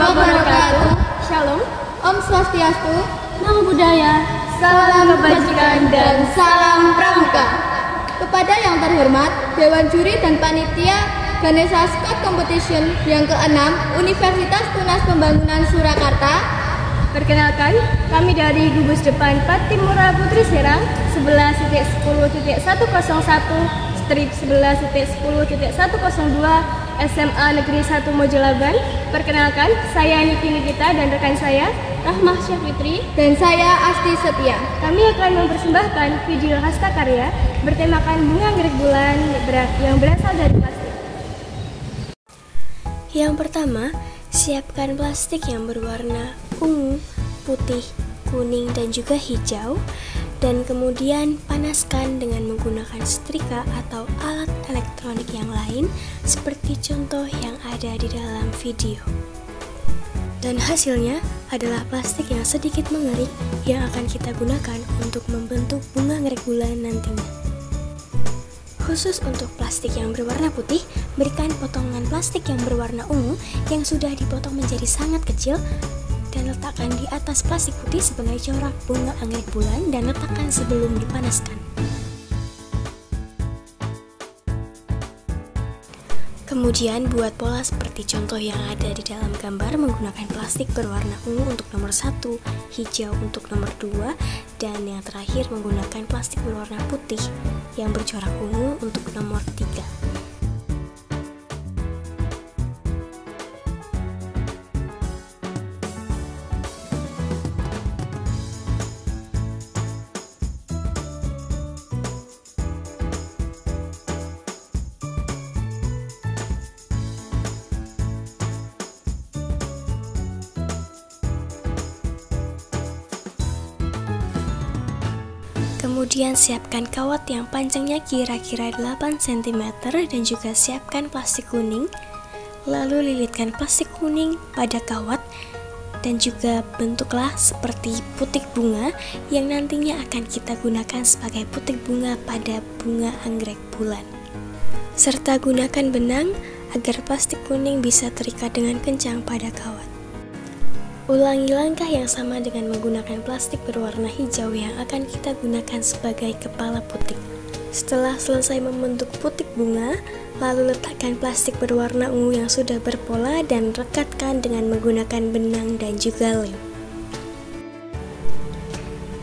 wabarakatuh. Shalom, Om Swastiastu, Namo Buddhaya, salam kebajikan dan salam pramuka. Kepada yang terhormat Dewan Juri dan Panitia Ganesha Scott Competition yang ke-6 Universitas Tunas Pembangunan Surakarta. Perkenalkan, kami dari Gugus Depan Patimura Putri Serang 11.10.101/11.10.102 SMA Negeri 1 Mojolaban. Perkenalkan, saya Niki Nikita dan rekan saya Rahmah Syafitri Dan saya Asti Setia. Kami akan mempersembahkan video hastakarya bertemakan bunga anggrek bulan yang berasal dari plastik. Yang pertama, siapkan plastik yang berwarna ungu, putih, kuning, dan juga hijau, dan kemudian panaskan dengan menggunakan setrika atau alat elektronik yang lain seperti contoh yang ada di dalam video. Dan hasilnya adalah plastik yang sedikit mengerik yang akan kita gunakan untuk membentuk bunga anggrek bulan nantinya. Khusus untuk plastik yang berwarna putih, berikan potongan plastik yang berwarna ungu yang sudah dipotong menjadi sangat kecil dan letakkan di atas plastik putih sebagai corak bunga anggrek bulan dan letakkan sebelum dipanaskan. Kemudian buat pola seperti contoh yang ada di dalam gambar menggunakan plastik berwarna ungu untuk nomor 1, hijau untuk nomor 2, dan yang terakhir menggunakan plastik berwarna putih yang bercorak ungu untuk nomor 3. Kemudian siapkan kawat yang panjangnya kira-kira 8 cm dan juga siapkan plastik kuning. Lalu lilitkan plastik kuning pada kawat dan juga bentuklah seperti putik bunga yang nantinya akan kita gunakan sebagai putik bunga pada bunga anggrek bulan. Serta gunakan benang agar plastik kuning bisa terikat dengan kencang pada kawat. Ulangi langkah yang sama dengan menggunakan plastik berwarna hijau yang akan kita gunakan sebagai kepala putik. Setelah selesai membentuk putik bunga, lalu letakkan plastik berwarna ungu yang sudah berpola dan rekatkan dengan menggunakan benang dan juga lem.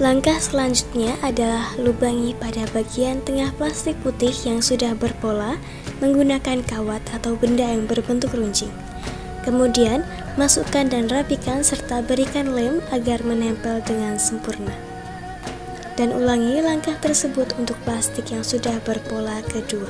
Langkah selanjutnya adalah lubangi pada bagian tengah plastik putih yang sudah berpola menggunakan kawat atau benda yang berbentuk runcing. Kemudian, masukkan dan rapikan serta berikan lem agar menempel dengan sempurna. Dan ulangi langkah tersebut untuk plastik yang sudah berpola kedua.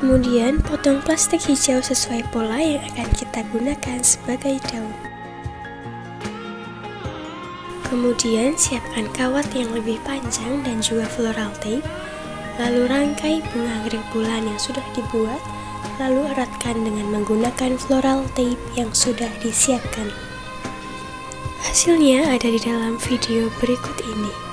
Kemudian potong plastik hijau sesuai pola yang akan kita gunakan sebagai daun. Kemudian siapkan kawat yang lebih panjang dan juga floral tape. Lalu rangkai bunga anggrek bulan yang sudah dibuat, lalu eratkan dengan menggunakan floral tape yang sudah disiapkan. Hasilnya ada di dalam video berikut ini.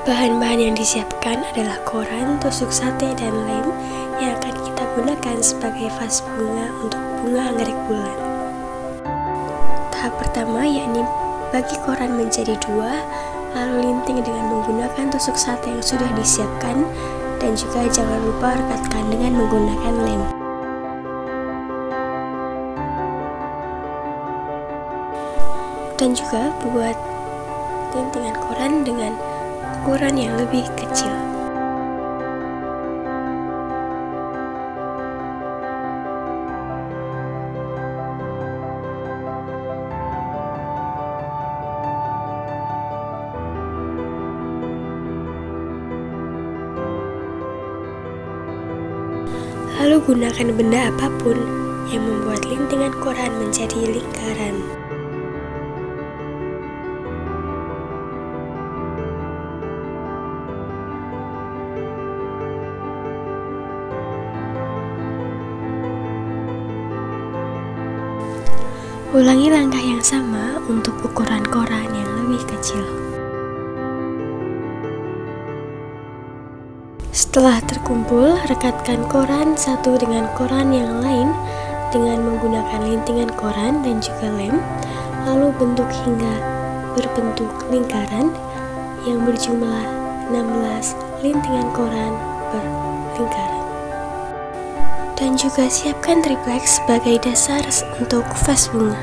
Bahan-bahan yang disiapkan adalah koran, tusuk sate, dan lem yang akan kita gunakan sebagai vas bunga untuk bunga anggrek bulan. Tahap pertama yakni bagi koran menjadi 2, lalu linting dengan menggunakan tusuk sate yang sudah disiapkan, dan juga jangan lupa rekatkan dengan menggunakan lem. Dan juga buat lintingan koran dengan ukuran yang lebih kecil. Lalu gunakan benda apapun yang membuat lintingan koran menjadi lingkaran. Ulangi langkah yang sama untuk ukuran koran yang lebih kecil. Setelah terkumpul, rekatkan koran satu dengan koran yang lain dengan menggunakan lintingan koran dan juga lem, lalu bentuk hingga berbentuk lingkaran yang berjumlah 16 lintingan koran per lingkaran. Dan juga siapkan tripleks sebagai dasar untuk vas bunga.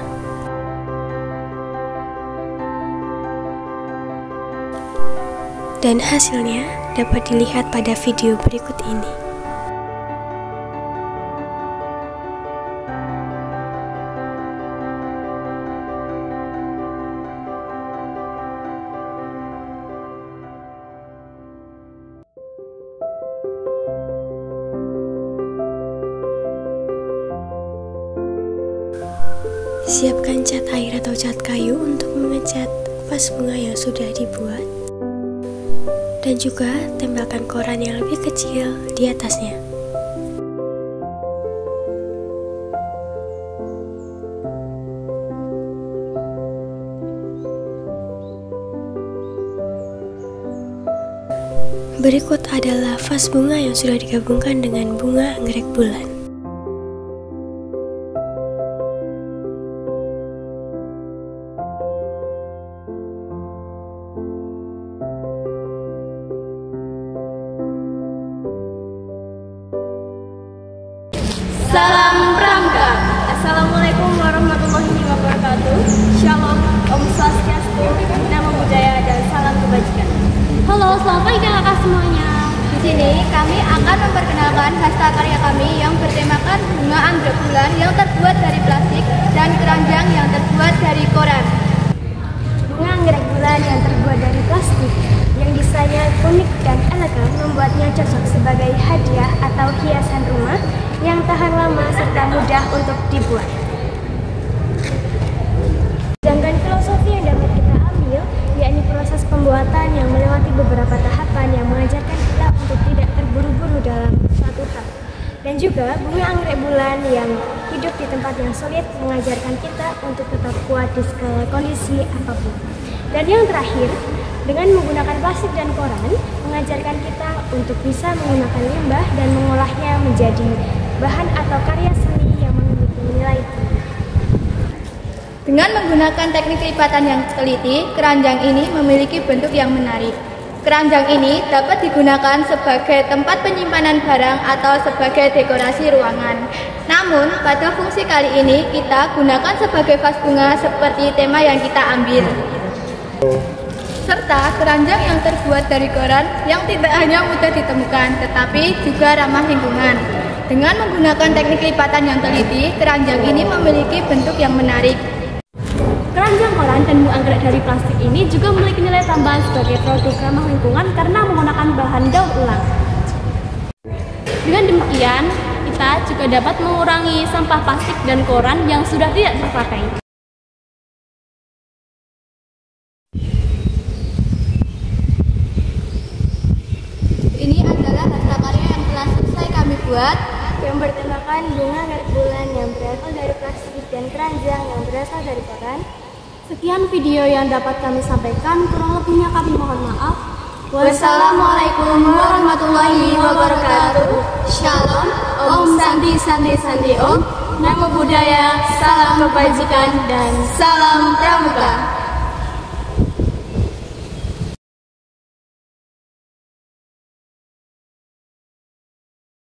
Dan hasilnya dapat dilihat pada video berikut ini. Siapkan cat air atau cat kayu untuk mengecat vas bunga yang sudah dibuat. Dan juga tempelkan koran yang lebih kecil di atasnya. Berikut adalah vas bunga yang sudah digabungkan dengan bunga anggrek bulan. Salam Pramuka. Assalamualaikum warahmatullahi wabarakatuh. Shalom, Om Swastiastu, Namo Buddhaya, dan salam kebajikan. Halo, selamat pagi kakak semuanya. Di sini kami akan memperkenalkan hasta karya kami yang bertemakan bunga anggrek bulan yang terbuat dari plastik dan keranjang yang terbuat dari koran. Bunga anggrek bulan yang terbuat dari plastik yang desainnya unik dan elegan membuatnya cocok sebagai hadiah atau hiasan rumah yang tahan lama serta mudah untuk dibuat. Sedangkan filosofi yang dapat kita ambil yakni proses pembuatan yang melewati beberapa tahapan yang mengajarkan kita untuk tidak terburu-buru dalam suatu hal. Dan juga bunga anggrek bulan yang hidup di tempat yang sulit mengajarkan kita untuk tetap kuat di segala kondisi apapun. Dan yang terakhir, dengan menggunakan plastik dan koran mengajarkan kita untuk bisa menggunakan limbah dan mengolahnya menjadi bahan atau karya seni yang memiliki nilai tinggi. Dengan menggunakan teknik lipatan yang teliti, keranjang ini memiliki bentuk yang menarik. Keranjang ini dapat digunakan sebagai tempat penyimpanan barang atau sebagai dekorasi ruangan. Namun, pada fungsi kali ini kita gunakan sebagai vas bunga seperti tema yang kita ambil. Serta keranjang yang terbuat dari koran yang tidak hanya mudah ditemukan, tetapi juga ramah lingkungan. Dengan menggunakan teknik lipatan yang teliti, keranjang ini memiliki bentuk yang menarik. Keranjang koran dan bunga anggrek dari plastik ini juga memiliki nilai tambahan sebagai produk ramah lingkungan karena menggunakan bahan daur ulang. Dengan demikian, kita juga dapat mengurangi sampah plastik dan koran yang sudah tidak terpakai. Ini adalah hasta karya yang telah selesai kami buat, Yang bertemakan bunga anggrek bulan yang berasal dari plastik dan keranjang yang berasal dari koran. Sekian video yang dapat kami sampaikan, kurang lebihnya kami mohon maaf. Wassalamualaikum warahmatullahi wabarakatuh. Shalom, Om Santi Santi Santi Om, Namo Buddhaya, salam kebajikan, dan salam Pramuka.